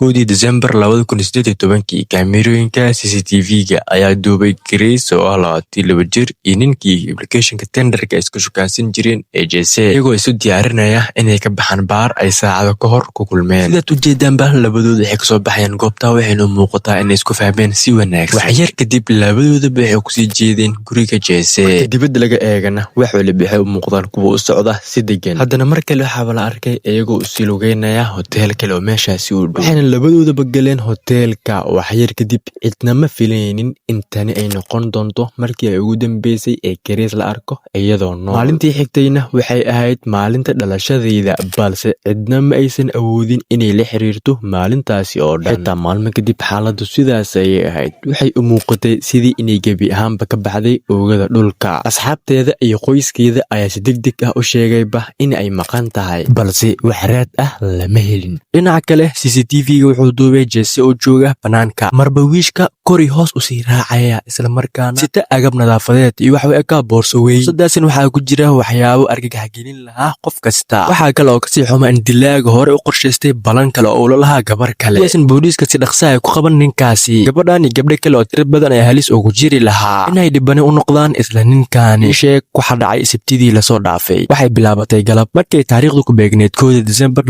1 December 2018 kaamirooyinka CCTV-ga ayaa duubay Grace oo ah 22 jir iyo ninkii applicationka Tinderka isku shukaansan jireen ee Jesse iyagoo isu diyaarinaya inay ka baxaan baar ay saacado ka hor ku kulmeen. Sidaad u jeedaanba labadooda waxay kasoo baxayaan goobta waxayna muuqataa inay isku fahmeen si wanaagsan. Wax yar kadib labadoodaba waxay kusii jeedeen guriga Jesse. Dibadda laga eegana wax waliba waxay u muuqdaan kuwa u socda si degan. Haddana mar kale waxaa la arkay iyagoo u sii lugeynaya hotel kale oo meeshaasi u dhow. waxayna labadoodaba galeen hoteelka wax yar kadib cidna ma filaynin intani ay noqon doonto markii ay ugu dambeysay ee Grace la arko iyadoo nool. Maalintii xigtayna waxay ahayd maalinta dhalashadayda balse cidna ma aysan awoodin inay la xiriirto maalintaasi oo dhan. xitaa maalmo kadib xaaladdu sidaas ayay ahayd. waxay u muuqatay sidii inay gebi ahaanba ka baxday oogada dhulka. asxaabteeda iyo qoyskeeda ayaa si degdeg ah u sheegayba in ay maqan tahay balse wax raad ah lama helin. dhinaca kale CCTV-ga wuxuu duubay Jesse oo jooga banaanka marba wiishka kori hoos u sii raacaya isla markaana sita agab nadaafadeed iyo wax u eka boorso weyn. sadaasin waxaa ku jira waxyaabo argagax gelin lahaa qof kasta. waxaa kale oo kasii xuma in dilaaga hore u qorshaystay balan kale oo ula lahaa gabar kale. sidaasin booliiska si dhaqsa ay ku qaban ninkaasi. gabadhan iyo gabdho kale oo tiro badan ay halis ugu jiri lahaa inay dhibani u noqdaan isla ninkaani. sheeg waxa dhacay Sabtidii la soo dhaafay. waxay bilaabatay galab markay taariikhdu ku beegneed 1 December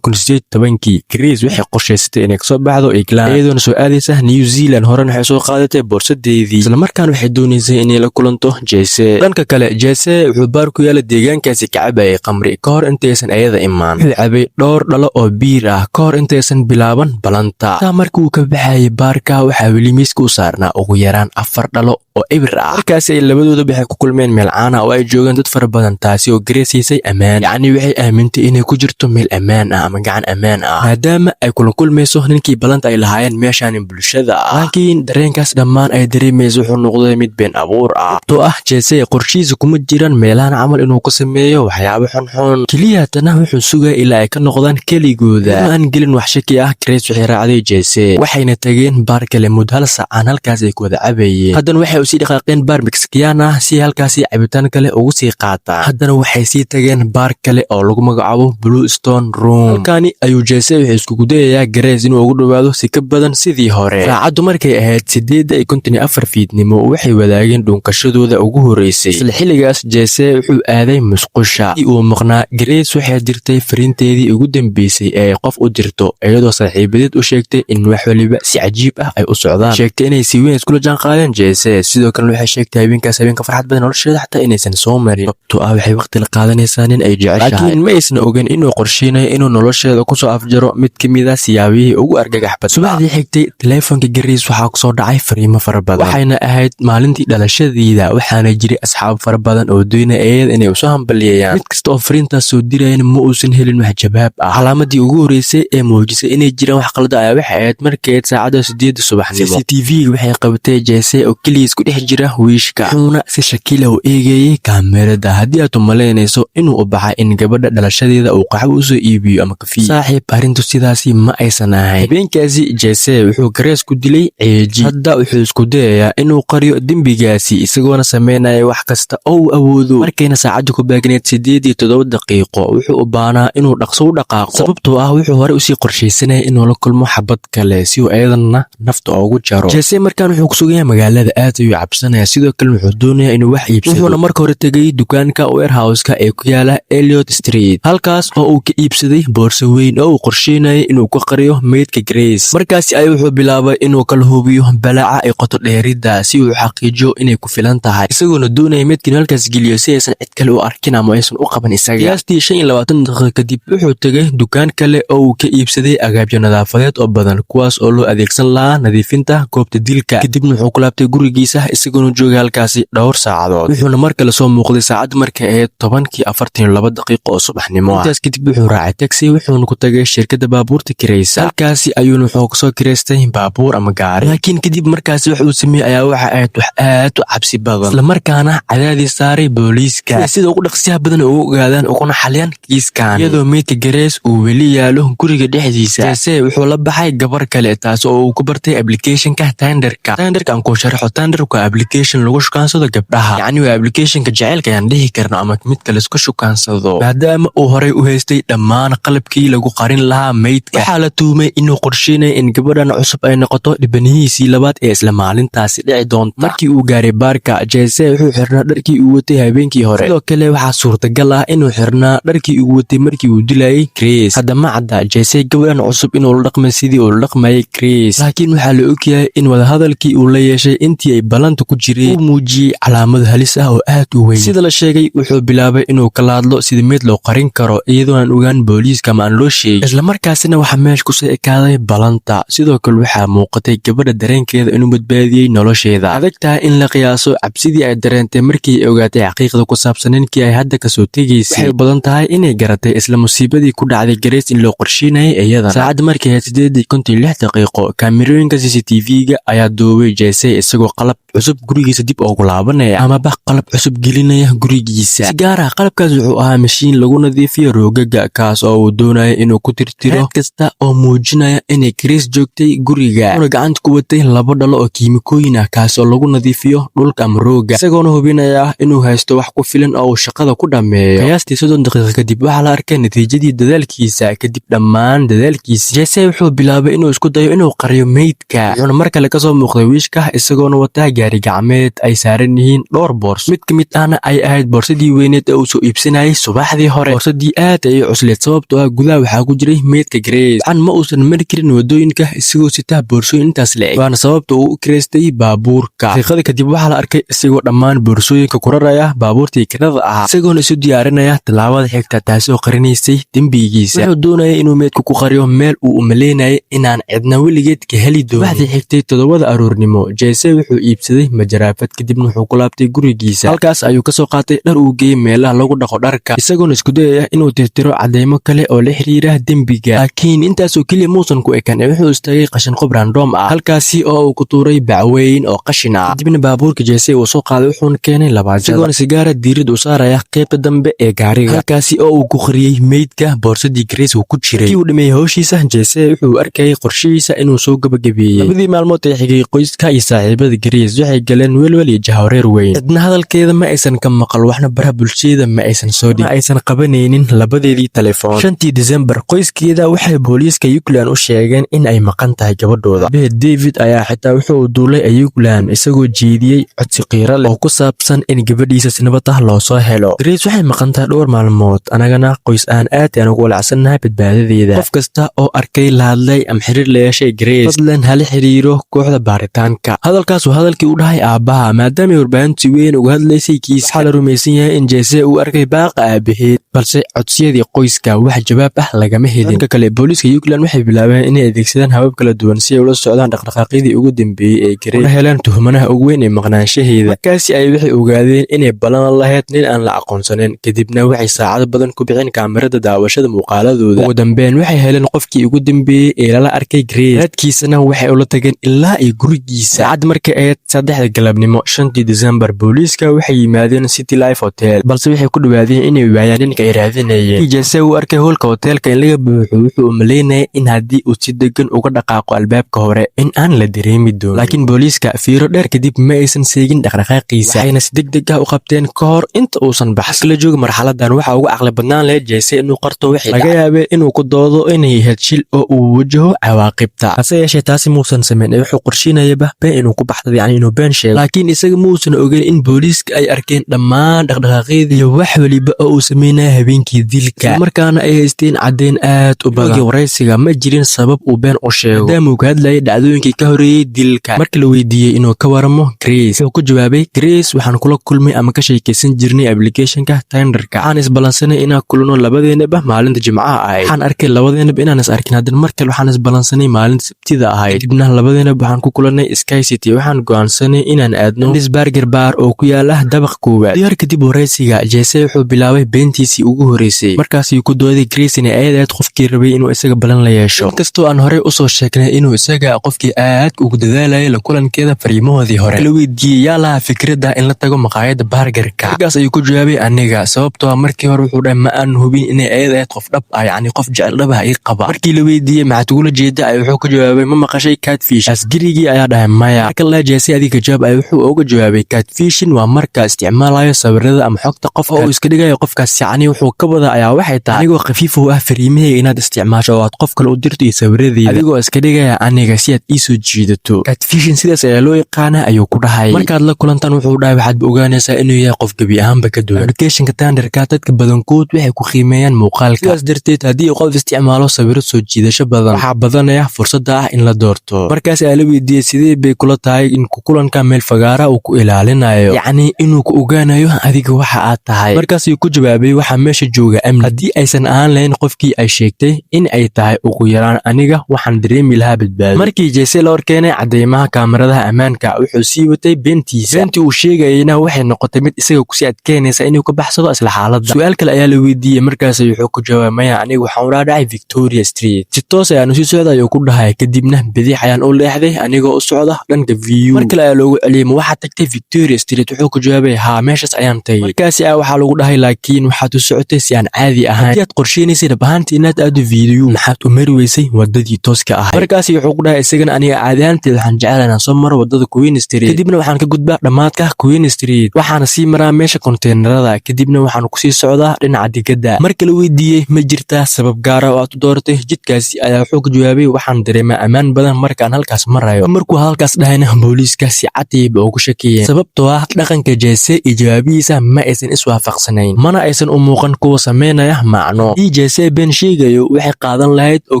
2018 Grace waxay qorshaysatay inay kasoo baxdo England iyadoo soo aadaysa New Zealand. horena waxay soo qaadatay boorsadeedii isla markaana waxay doonaysay inay la kulanto Jesse. dhanka kale Jesse wuxuu baar ku yaala deegaankaasi ka cabayay khamri ka hor intaysan ayada imaan. wuxuu cabay dhowr dhalo oo biir ah ka hor intaysan bilaaban balanta. taa markii uu ka baxayay baarka waxaa weli miiska u saarnaa ugu yaraan 4 dhalo oo ibir ah. markaasi ay labadooda waxay ku kulmeen meel caan ah oo ay joogaan dad fara badan taasi oo Grace siisay ammaan. yacni waxay aamintay inay ku jirto meel ammaan ah ama gacan ammaan ah maadaama ay kula kulmayso ninkii balanta ay lahaayeen meeshaan bulshada ah. laakiin dareenkaas dhammaan ay dareemayso wuxuu noqday mid been abuur ah. to ah Jesse qorshihiisa kuma jiraan meelahan camal inuu ka sameeyo waxyaabo xunxun. keliya tana wuxuu sugaya ilaa ay ka noqdaan keligooda. aan gelin wax shaki ah Grace waxay raacday Jesse waxayna tageen baar kale muddo hal saacaan halkaas ay ku wada cabayeen. haddana waxay usii dhaqaaqeen baar Mexican ah si halkaasi cabitaan kale ugu sii qaataan. haddana waxay sii tageen baar kale oo lagu magacaabo Blue Stone Room. halkaani ayuu Jesse wuxuu isku dayayaa Grace inuu ugu dhawaado si ka badan sidii hore. saacaddu markay ahayd 8:54 fiidnimo waxay wadaageen dhunkashadooda ugu horeysay. isla xilligaas Jesse wuxuu aaday musqusha. uu maqnaa Grace waxay dirtay fariinteedii ugu dambeysay ee qof u dirto iyadoo saaxiibadeed u sheegtay in wax waliba si cajiib ah ay u socdaan. sheegtay inay si weyn iskula jaan qaadeen Jesse. sidoo kale waxay sheegtay habeenkaas habeenka farxad badan nolosheeda xataa inaysan soo marin. sababtoo ah waxay waqti la qaadanaysaa nin ay jeceshahay laakiin ma aysan ogeyn inuu qorsheynayo inuu nolosheeda kusoo afjaro mid ka mid ah siyaabihii ugu argagax badan. subaxdii xigtay teleefonka Grace waxaa kusoo dhacay fariimo fara badan. waxayna ahayd maalintii dhalashadeeda waxaana jiray asxaab fara badan oo doonaya iyada inay usoo hambalyeeyaan. mid kasta oo fariintaas soo dirayana ma uusan helin wax jawaab ah. calaamadii ugu horeysay ee muujisay inay jiraan wax qalada ayaa waxay ahayd markay saacada 8 subaxnimo. CCTV waxay qabatay Jesse oo keliya isku dhex jira wiishka wuxuuna si shakila u eegayay kaamirada. haddii aad u malaynayso inuu u baxay in gabadha dhalashadeeda uu qaxwo usoo iibiyo ama kafiyo saaxiib arrintu sidaasi ma aysan ahayn. habeenkaasi Jesse wuxuu Grace ku dilay ceeji. hadda wuxuu isku dayayaa inuu qariyo dembigaasi isagoona sameynaya wax kasta oo uu awoodo. markayna saacaddu ku baagneed 8:07 daqiiqo wuxuu u baanaa inuu dhaqso u dhaqaaqo sababtoo ah wuxuu hore usii qorshaysanaya inuu la kulmo xabad kale si uu ayadana nafta ugu jaro. Jesse markaan wuxuu ku sugan yahay magaalada aad ayuu cabsanaya sidoo kale wuxuu doonayaa inuu wax iibsado. wuxuuna marka hore tegay dukaanka warehouse-ka ee ku yaala Elliot Street halkaas oo uu ka iibsaday boorso weyn oo uu qorsheynayay inuu ku qariyo meydka Grace. markaasi ay wuxuu bilaabay inuu kala hubiyo balaaca ay qoto dheerida si uu xaqiijiyo inay ku filan tahay isagoona doonaya meydkan halkaas geliyo si aysan cid kale u arkin ama aysan u qaban isaga. qiyaastii 25 daqiiqo kadib wuxuu tegay dukaan kale oo uu ka iibsaday agabyo nadaafadeed oo badan kuwaas oo loo adeegsan lahaa nadiifinta goobta dilka. kadibna wuxuu ku laabtay gurigiisa isagoona joogay halkaasi dhowr saacadood. wuxuuna mar kale soo muuqday saacad markay ahayd 10:42 daqiiqo oo subaxnimo ah. intaas kadib wuxuu raacay taxi wuxuuna ku tagay shirkadda baabuurta kiraysa. halkaasi ayuuna wuxuu kasoo kireystay baabuur ama gaari. laakiin kadib markaasi wax uu sameeyay ayaa waxa ahayd wax aad u cabsi badan isla markaana cadaadis saaray booliiska sida ugu dhaqsiyaha badan ugu ogaadaan uguna xaliyaan kiiskan. iyadoo meydka Grace uu weli yaalo guriga dhexdiisa Jesse wuxuu la baxay gabar kale taas oo uu ku bartay applicationka Tinderka. aan ku sharaxo Tinderku waa application lagu shukaansado gabdhaha, yacni waa applicationka jaceylka ayaan dhihi karna ama midka laisku shukaansado. Maadaama uu horey u haystay dhammaan qalabkii lagu qarin lahaa maydka, waxaa la tuumay inuu qorsheynaya in gabadhan cusub ay noqoto dhibanihiisii labaad ee isla maalintaasi dhici doonta. Markii uu gaaray baarka, Jesse wuxuu xirnaa dharkii uu watay habeenkii hore. Sidoo kale waxaa suurtagal ah inuu xirnaa dharkii uu watay markii uu dilayay Grace. Hadda ma cadda Jesse gabadhan cusub inuu la dhaqmay sidii uu la dhaqmayay Grace, laakiin waxaa la ogyahay in wadahadalkii uu la yeeshay intii ay balanta ku jireen uu muujiyey calaamad halis ah oo aad u weyn. Sida la sheegay, wuxuu bilaabay inuu kala hadlo sidii mid loo qarin karo iyadoo aan ogaan booliiska ama aan loo sheegin. Isla markaasina waxaa meesha ku soo ekaaday balanta. Sidoo kale waxaa muuqatay gabadha dareenkeeda inuu badbaadiyey nolosheeda. Adag tahay in la qiyaaso cabsidii ay dareentay markii ay ogaatay xaqiiqda ku saabsan ninkii ay hadda kasoo tegaysay. Waxay u badan tahay inay garatay isla musiibadii ku dhacday Grace in loo qorsheynayay iyadana. Saacadda markay ahayd 8:56 daqiiqo, kaamirooyinka CCTV-ga ayaa duubay Jesse isagoo qalab cusub gurigiisa dib ugu laabanaya amaba qalab cusub gelinaya gurigiisa. Si gaar ah qalabkaas wuxuu ahaa mashiin lagu nadiifiyo roogaga, kaas oo uu doonaya inuu ku tirtiro raad kasta oo muujinaya inay Grace joogtay guriga. Wuxuuna gacanta ku watay 2 dhalo oo kiimikooyin ah kaas oo lagu nadiifiyo dhulka ama rooga, isagoona hubinaya inuu haysto wax ku filan oo uu shaqada ku dhameeyo. Qiyaastii 30 daqiiqo kadib waxaa la arkay natiijadii dadaalkiisa. Kadib dhammaan dadaalkiisa, Jesse wuxuu bilaabay inuu isku dayo inuu qariyo maydka. Wuxuuna mar kale kasoo muuqday wiishka isagoona wata gaari gacmeed ay saaran yihiin dhowr boors. Mid ka mid ahna ay ahayd boorsadii weyneed ee uu soo iibsanayay subaxdii hore. Boorsadii aad ayay cusleed sababtoo ah gudaha waxaa ku jiray maydka Grace. Waxaan ma uusan mari karin wadooyinka isagoo sita boorsooyin intaas le'eg, waana sababta uu u kireystay baabuurka. Daqiiqada kadib waxaa la arkay isagoo dhammaan boorsooyinka ku raraya baabuurtii kirada ahaa, isagoona isu diyaarinaya tallaabada xigta taasoo qarinaysay dembigiisa. Wuxuu doonayay inuu maydka ku qariyo meel uu u maleynayay inaan cidna weligeed ka heli doonin. Waxdii xigtay 7 aroornimo, Jesse wuxuu iibsaday majaraafad kadibna wuxuu ku laabtay gurigiisa. Halkaas ayuu kasoo qaatay dhar uu geeyey meelaha lagu dhaqo dharka, isagoona isku dayaya inuu tirtiro cadeymo kale oo la xiriira dembiga. Laakiin intaasoo keliya muusan ku ekan, wuxuu istaagay qashin qob random ah halkaasi oo uu ku tuuray bacweyn oo qashin ah. Kadibna baabuurka Jesse uu soo qaaday wuxuuna keenay labaajada, isagoona sigaara diirid u saaraya qaybta dambe ee gaariga, halkaasi oo uu ku qariyey maydka boorsadii Grace uu ku jiray. Markii uu dhameeyey hawshiisa, Jesse wuxuu arkayay qorshihiisa inuu soo gabagabeeyey. Labadii maalmood ee xigay, qoyska iyo saaxiibada Grace waxay galeen welwel iyo jahawareer weyn. Cidna hadalkeeda ma aysan ka maqal, waxna baraha bulshada ma aysan soo dhigin, ma aysan qabanaynin labadeedii telefoon. 5 December, qoyskeeda waxay booliiska Ukraine u sheegeen in ay maqan tahay gabadhooda. David ayaa xitaa wuxuu duulay Ukraine isagoo jeediyey codsi qiiro leh oo ku saabsan in gabadhiisa si nabad ah loo soo helo. Grace waxay maqan tahay dhowr maalmood, anagana qoys aan aad ayaan ugu walacsannahay badbaadadeeda. Qof kasta oo arkay, la hadlay ama xiriir la yeeshay Grace, fadlan hala xiriiro kooxda baaritaanka. Hadalkaas waa hadalkii u dhahay aabbaha, maadaama warbaahintu si weyn uga hadlaysay kiis. Waxaa la rumaysan yahay in Jesse uu arkay baaqa aabaheed, balse codsiyadii qoyska wax jawaab ah lagama helin. Dhanka kale, booliiska Ukraine waxay bilaabeen inay adeegsadaan habab kala duwan si ay ula socdaan dhaqdhaqaaqyadii ugu dambeeyey ee Grace, una helaan tuhmanaha ugu weyn ee maqnaanshaheeda. Markaasi ay waxay ogaadeen inay ballan lahayd nin aan la aqoonsanin. Kadibna waxay saacado badan ku bixin kaamirada daawashada muuqaaladooda. Ugu dambeyn waxay heleen qofkii ugu dambeeyey ee lala arkay Grace, raadkiisana waxay ula tageen ilaa ay gurigiisa. Saacad markay ahayd 3 galabnimo 5 December, booliiska waxay yimaadeen City Life Hotel, balse waxay ku dhawaadeen inay waayaan ninka ay raadinayeen. Jesse uu arkay howlka hotelka in laga buuxo, wuxuu u maleynayay in haddii uu si degan uga dhaqaaqo albaabka hore in aan la dareemi doonin. Laakiin booliiska fiiro dheer kadib ma aysan seegin dhaqdhaqaaqiisa, waxayna si degdeg ah u qabteen ka hor inta uusan baxsan. La jooga marxaladan waxaa uga caqli badnaan lahayd Jesse inuu qarto wixii laga yaabay inuu ku doodo inay ahayd shil oo uu wajaho cawaaqibta. Hase yeeshee taasi muusan samayn, wuxuu qorsheynayaba been inuu ku baxsado, yacni inuu been sheego. Laakiin isaga muusan ogeyn in booliiska ay arkeen dhammaan dhaqdhaqaaqyadii iyo wax waliba oo uu sameynaya habeenkii dilka, markaana ay haysteen caddeyn aad u badan. Waraysiga ma jirin sabab uu been u sheego, maadaama uu ka hadlayay dhacdooyinkii ka horeeyey dilka. Markii la weydiiyey inuu ka waramo Grace, wuxuu ku jawaabay, Grace waxaan kula kulmay ama ka sheekaysan jirnay applicationka Tinderka. Waxaan isbalansanay inaan kulano labadeenaba maalinta Jimcaha ahayd. Waxaan arkay labadeenaba inaan is arkin, haddana markale waxaan isbalansanay maalinta Sabtida ahayd. Kadibna labadeenaba waxaan ku kulanay Sky City. Waxaan go'aansanay inaan aadno Burger Bar oo ku yaala dabaq koowaad. Diyaar kadib waraysiga, Jesse wuxuu bilaabay beentiisii ugu horeysay. Markaasuu ku dooday Grace inay aad qofkii rabay inuu isaga balan la yeesho. Inkastoo aan horey u soo sheegnay inuu isaga qofkii aad ugu dadaalayay la kulankeeda fariimahoodii hore. La weydiiyey yaa lahaa fikradda in la tago maqaayadda burgerka. Markaas ayuu ku jawaabay aniga, sababtoo ah markii hore wuxuu dhahay ma aan hubin inay aad qof dhab ah, yacni qof jecel dhab ah ii qaba. Markii la weydiiyey maxaad ugula jeedaa, wuxuu ku jawaabay ma maqashay catfish. Asgarigii ayaa dhahay maya. Marka la Jesse adiga jawaab ay wuxuu uga jawaabay catfishing waa marka isticmaalayo sawirada ama xogta qofka oo iska dhigayo qofkaas yacni wuxuu ka wada ayaa waxay tahay anigoo khafiif u ah fariimahayga inaad isticmaasho oo aad qof kale u dirto iyo sawiradeeda adigoo iska dhigaya aniga si aad ii soo jiidato catfishing sidaas ayaa loo yaqaana ayuu ku dhahay markaad la kulantaan wuxuu dhahay waxaad ogaanaysaa inuu yahay qof gebi ahaanba ka duwan applicationka Tinderka dadka badankood waxay ku qiimeeyaan muuqaalka sidaas darteed haddii qof isticmaalo sawiro soo jiidasho badan waxaa badanaya fursadda ah in la doorto markaas ayaa la weydiiyey sidee bay kula tahay in kulanka meel fagaara uu ku ilaalinayo yacni inuu ku ogaanayo adiga waxa aad tahay markaas ayuu ku jawaabay waxaa meesha jooga amni haddii aysan ahaan lahayn qofkii ay sheegtay in ay tahay ugu yaraan aniga waxaan dareemi lahaa badbaado markii Jesse la horkeenay cadeymaha kaamiradaha ammaanka wuxuu sii watay beentii uu sheegayna waxay noqotay mid isaga ku sii adkeynaysa inuu ka baxsado isla xaaladda su'aal kale ayaa la weydiiyey markaas wuxuu ku jawaabay aniga waxaan u dhaadhacay Victoria Street si toos ayaan sii socday ayuu ku dhahay kadibna bidix ayaan u leexday anigoo u socda dhanka view mar kale ayaa loogu celiyay ma waxaad tagtay Victoria Street wuxuu ku jawaabay haa meeshaas ayaan tagay markaas waxaa lagu dhahay laakiin waxaad u socotay si aan caadi ahayn haddii aad qorsheynaysid dhabaantii inaad aado video maxaad u mari weysay wadadii tooska ahayd markaas wuxuu ku dhahay isagana aniga caadi ahaanteed waxaan jecelahay inaan soo maro wadada Queen Street kadibna waxaan ka gudbaa dhamaadka Queen Street waxaana sii maraa meesha konteenarada kadibna waxaan ku sii socdaa dhinaca digada markii la weydiiyey ma jirtaa sabab gaar ah oo aad u dooratay jidkaasi ayaa wuxuu ku jawaabay waxaan dareemaa ammaan badan markaan halkaas marayo markuu halkaas dhahayna booliiska si catiib ugu shakiyeen sababtoo ah dhaqanka Jesse iyo jawaabihiisa ma aysan iswaafaqsanayn mana aysan u muuqan kuwa sameynaya macno Jesse been sheegayo waxay qaadan lahayd oo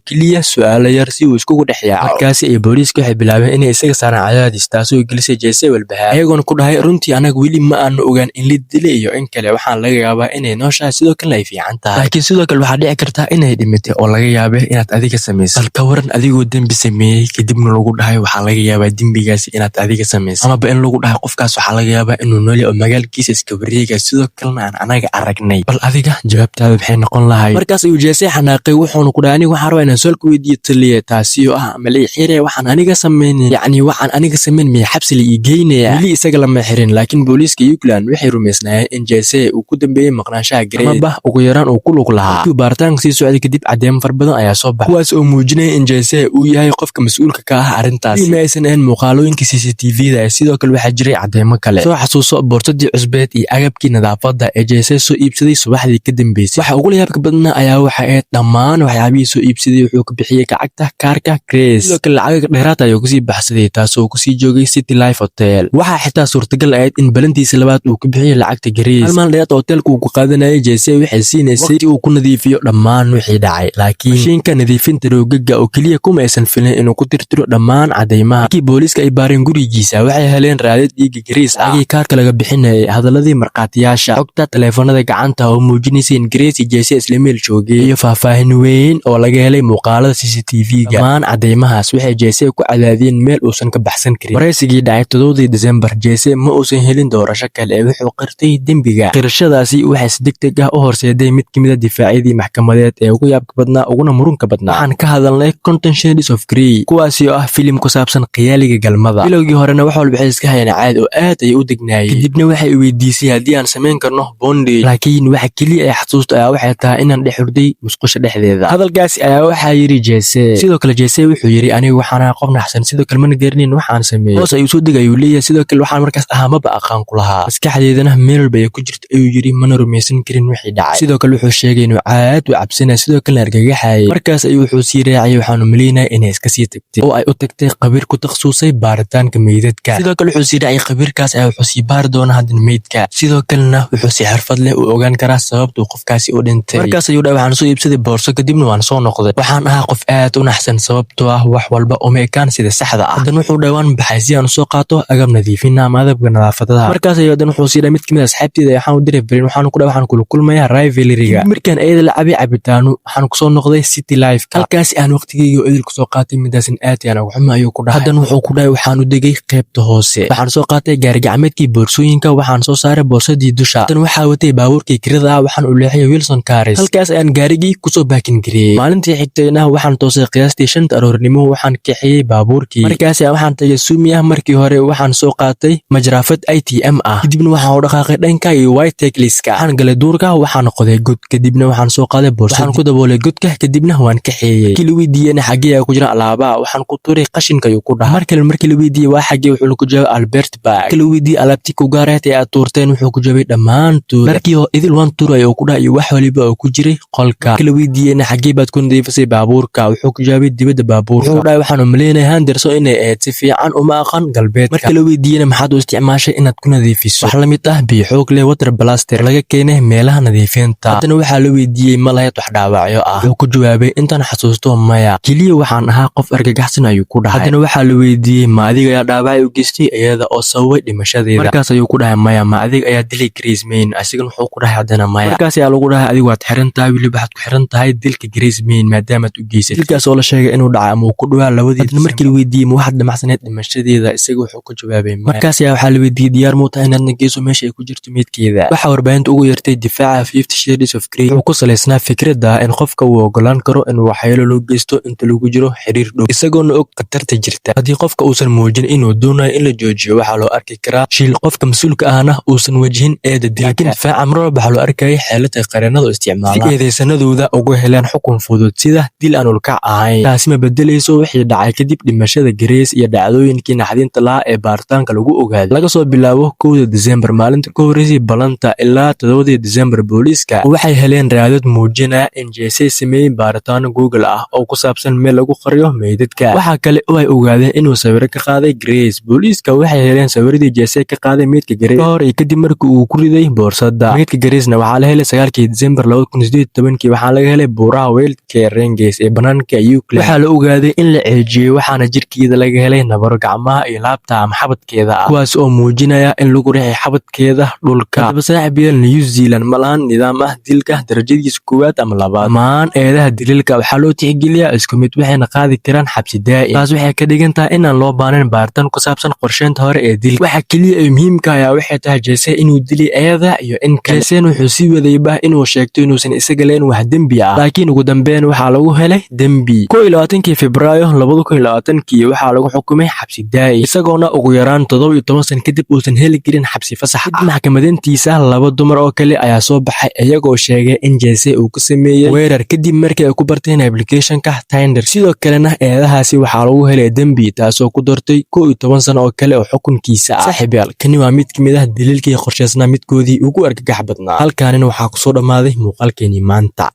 kaliya su'aalo yar si uu iskugu dhex yaaco markaas ay booliiska waxay bilaabeen inay isaga saaraan cadaadis taasoo gelisay Jesse walbahaar ayagoona ku dhahay runtii anaga weli ma aanu ogaan in la dilay iyo in kale waxaan laga yaabaa inay nooshahay sidoo kale ay fiican tahay laakiin sidoo kale waxaa dhici karta inay dhimatay oo laga yaabay inaad adiga sameysay bal ka waran adigoo dembi sameeyey kadibna lagu dhahay waxaa laga yaabaa dembigaasi inaad adiga sameysay amaba in lagu dhahay qofkaas waxaa laga yaabaa inuu nool yahay oo magaalkiisa iska wareegay sidoo kalena aan anaga aragnay bal adiga jawaabtaada maxay noqon lahayd markaas ayuu Jesse xanaaqay wuxuuna ku dhahay aniga waxaan rabaa inaan su'aal ku weydiiyo taliye taasi oo ah ma la xiray waxaan aniga sameynay yacni waxaan aniga sameyn miyay xabsi la ii geynaya weli isaga lama xirin laakiin booliiska Ukraine waxay rumaysnaayeen in Jesse uu ku dambeeyay maqnaanshaha Grey amaba ugu yaraan uu ku lug lahaa baaritaanka sii socday kadib cadeymo far badan ayaa soo baxay kuwaas oo muujinaya in Jesse uu yahay qofka mas'uulka ka ah arrintaas ma aysan ahayn muuqaalooyinka CCTV-da sidoo kale waxaa jiray cadeymo kale soo xasuuso boorsadii cusbeed iyo agabkii nadaafadda ee Jesse soo iibsaday subaxdii ka dambeysay waxa ugu yaabka badnaa ayaa waxa ay dhammaan waxyaabihii soo iibsaday wuxuu ka bixiyay lacagta kaarka Grace sidoo kale lacag dheeraad ayuu ku sii baxsaday taasoo ku sii joogay City Life Hotel waxa xitaa suurtagal ahayd in balantiisa labaad uu ku bixiyay lacagta Grace halmaan dheeraad hotelka uu ku qaadanayay Jesse waxay siinaysay waqti uu ku nadiifiyo dhammaan wixii dhacay laakiin mashiinka nadiifinta roogaga oo kaliya kuma aysan filin inuu ku tirtiro dhammaan cadeymaha markii booliiska ay baareen gurigiisa waxay heleen raadad dhiiga Grace agii kaarka laga bixinayay hadaladii marqaatiyaasha xogta taleefanada gacanta oo muujinaysa in Grace iyo Jesse isla meel joogay iyo faahfaahin weyn oo laga helay muuqaalada CCTV-ga dhammaan cadeymahaas waxay Jesse ku cadaadiyeen meel uusan ka baxsan karin wareysigii dhacay 7 December Jesse ma uusan helin doorasho kale ee wuxuu qirtay dembiga qirashadaasi waxay si degdeg ah u horseeday mid kamid ah difaacyadii maxkamadeed ee ugu yaabka badnaa uguna murunka badnaa waxaan ka hadalnay Content Shades of Grey kuwaasi oo ah filim ku saabsan khiyaaliga galmada bilowgii horena wax walba waxay iska hayeen caad oo aad ay u degnaayeen kadibna waxay weydiisay haddii aan sameyn karno bondage laakiin waxa kaliya ay xasuusta ayaa waxay tahay inaan dhex hurday musqusha dhexdeeda hadalkaasi ayaa waxaa yiri Jesse sidoo kale Jesse wuxuu yiri aniga waxaan ahaa qof naxsan sidoo kale mana garanin waxaan sameeyay hoos ayuu soo degay ayuu leeyahay sidoo kale waxaan markaas ahaa maba aqaan ku lahaa maskaxdeedana meel bay ku jirto ayuu yiri mana rumaysan karin wixii dhacay sidoo kale wuxuu sheegay inuu caad u cabsanay sidoo kale argagaxay markaas ayuu wuxuu sii raacay waxaan u maleynaa inay iska sii tagtay oo ay u tagtay qabiir ku takhasusay baaritaanka meydadka sidoo kale wuxuu sii raacay qabiirkaas ayaa wuxuu sii baari doonaa hadin meydka sidoo kalena wuxuu si xirfad leh u ogaan karaa sababta qofkaasi u dhintay markaas ayuu dhahay waxaan soo iibsaday boorso kadibna waan soo noqday waxaan ahaa qof aad u naxsan sababtoo ah wax walba uma ekaan sida saxda ah hadan wuxuu dhahay waan baxay si aan u soo qaato agab nadiifina ama adabka nadaafadaha markaas ayuu hadan wuxuu sii dhahay mid kamid ah asxaabteyda waxaan u diray fariin waxaan ku dhahay waxaan kula kulmayaa rivalry-ga markaan ayada la cabay cabitaano waxaan ku soo noqday City Life halkaas aan waqtigeyga idil ku soo qaatay midaasin aad ayaan ugu xumaa ayuu ku dhahay hadan wuxuu ku dhahay waxaan u degay qaybta hoose waxaan soo qaatay gaari gacmeedkii boorsooyinka waxaan soo saaray boorsadii dusha hadan waxaa watay baabuurkii kirada ah waxaan u leexiyay Wilson Cars halkaas ayaan gaarigii ku soo baakin gareeyay maalintii xigtayna waxaan toosay qiyaastii 5 aroornimo waxaan kaxeeyay baabuurkii markaas waxaan tagay Suumiya markii hore waxaan soo qaatay majraafad ITM ah kadibna waxaan u dhaqaaqay dhanka iyo White Tecliska waxaan galay duurka waxaan qoday god kadibna waxaan soo qaaday boorsadii waxaan ku daboolay godka kadibna waan kaxeeyay kii la weydiiyay xagee ku jira alaaba waxaan ku tuuray qashinka ayuu ku dhahay markii la weydiiyay waa xagee wuxuu ku jawaabay Albert Bag kala weydii alaabtii ku gaareetay aad tuurteen wuxuu ku jawaabay dhammaantood markii oo idil waan tuuray oo ku dhahay wax waliba oo ku jiray qolka kala weydiiyeen xagee baad ku nadiifisay baabuurka wuxuu ku jawaabay dibadda baabuurka wuxuu dhahay waxaan u maleynayaa Henderson inay aad si fiican uma aqaan galbeedka markii la weydiiyeen maxaad u isticmaashay inaad ku nadiifiso wax la mid ah biyo xoog leh water blaster laga keenay meelaha nadiifinta hadana waxaa la weydiiyey ma lahayd wax dhaawacyo ah wuxuu ku jawaabay intaan xasuusto maya kaliya waxaan ahaa qof argagaxsan ayuu ku dhahay hadana waxaa la weydiiyey ma adiga ayaa dhaawacay u geystay iyada oo sababay dhimashadeeda markaas ayuu ku dhahay maya ma adiga ayaa dilay Grace Main asigan wuxuu ku dhahay hadana maya markaas ayaa lagu dhahay adigu waad xiran tahay waliba waxaad ku xiran tahay dilka Grace Main maadaama aad u geysay dilkaas oo la sheegay inuu dhacay ama uu ku dhawaa labadii markii la weydiiyey ma waxaad dhimasanayd dhimashadeeda isaga wuxuu ku jawaabay markaas ayaa waxaa la weydiiyey diyaar mu tahay inaad nageyso meesha ay ku jirto meedkeeda waxa warbaahinta ugu yartay difaaca 50 Shades of Grey wuxuu ku saleysnaa fikradda in qofka uu ogolaan karo in waxyeelo loo geysto inta lagu jiro xiriir dhow isagoona og khatarta jirta haddii qofka uusan muujin inuu doonayo in la joojiyo waxaa loo arki karaa shil qofka mas'uulka ahna uusan wajihin eeda dil laakiin difaaca marwalba waxaa loo arkayay xeelada qareenadu isticmaalaan si eedeysanadooda ugu helaan xukun fudud sida dil aan ulkac ahayn taasi ma bedelayso wixii dhacay kadib dhimashada Grace iyo dhacdooyinkii naxdinta lahaa ee baaritaanka lagu ogaaday laga soo bilaabo 1 December maalinta ka horeysay balanta ilaa 7 December booliiska waxay heleen raadad muujinaya in Jesse sameeyay baaritaan Google ah oo ku saabsan meel lagu qariyo meydadka waxa kale oo ay ogaadeen inuu sawir ka qaaday Grace booliiska waxay heleen sawiradii Jesse ka qaaday meydka Grace hore kadib markii uu ku riday boorsada meydka Grace waxaa la helay 9 December 2018 waxaa laga helay buuraha weylka Renges ee banaanka Euclid waxaa la ogaaday in la ceejiyay waxaana jirkeeda laga helay nabaro gacmaha iyo laabta ama xabadkeeda ah kuwaas oo muujinaya in lagu riixay xabadkeeda dhulka saaxiibayaal New Zealand malahan nidaam ah dilka darajadiisa koowaad ama labaad maan eedaha dililka waxaa loo tixgeliyaa isku mid waxayna qaadi karaan xabsi daa'im taas waxay ka dhigan tahay inaan loo baahneen baaritaan ku saabsan qorsheynta hore ee dilka waxa kaliya ee muhiimka ah waxay tahay Jesse inuu dilay eeda iyo in Jesse wuxuu sii wadayba inuu sheegto inuusan isaga leen wax dambi ah laakiin ugu dambeyn waxaa lagu helay dambi 21 Febraayo 2020 waxaa lagu xukumay xabsi daa'im isagoona ugu yaraan 17 sano kadib uusan heli karin xabsi fasax maxkamadeyntiisa laba dumar oo kale ayaa soo baxay iyagoo sheegay in Jesse uu ku sameeyay weerar kadib markii ay ku barteen application-ka Tinder sidoo kalena eedahaasi waxaa lagu helay dambi taasoo ku dortay 11 sano oo kale oo xukunkiisa ah saaxiibayaal kani waa mid kamid ah dililkii qorsheysnaa midkoodii ugu argagax badnaa halkaanina waxaa ku soo dhamaaday muuqaalkeeni maanta